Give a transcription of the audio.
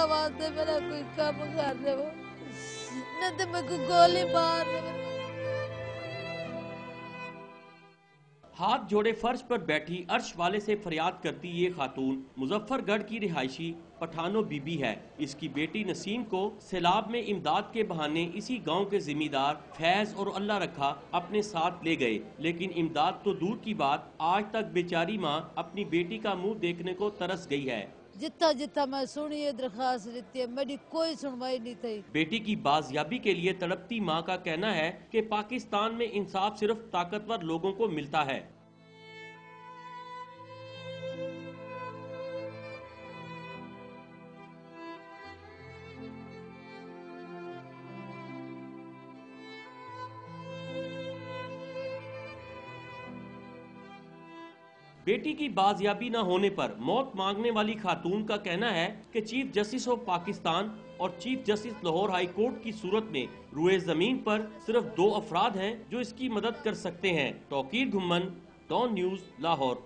واسطے میرا کوئی کام کر دے نہ تو میں کوئی گولی مار دے۔ ہاتھ جوڑے فرش پر بیٹھی عرش والے سے فریاد کرتی یہ خاتون مظفر گڑھ کی رہائشی پٹھانوں بی بی ہے۔ اس کی بیٹی نسیم کو سیلاب میں امداد کے بہانے اسی گاؤں کے ذمہ دار فیض اور اللہ رکھا اپنے ساتھ لے گئے، لیکن امداد تو دور کی بات، آج تک بیچاری ماں اپنی بیٹی کا منہ دیکھنے کو ترس گئی ہے۔ جتھا میں سنی ہے درخواست دیتی ہے، میری کوئی سنوائی نہیں تھی۔ بیٹی کی بازیابی کے لیے تڑپتی ماں کا کہنا ہے کہ پاکستان میں انصاف صرف طاقتور لوگوں کو ملتا ہے۔ بیٹی کی بازیابی نہ ہونے پر موت مانگنے والی خاتون کا کہنا ہے کہ چیف جسٹس آف پاکستان اور chief justice Lahore high court کی صورت میں روئے زمین پر صرف 2 افراد ہیں جو اس کی مدد کر سکتے ہیں۔ توقیر گھمن، ڈان نیوز، لاہور۔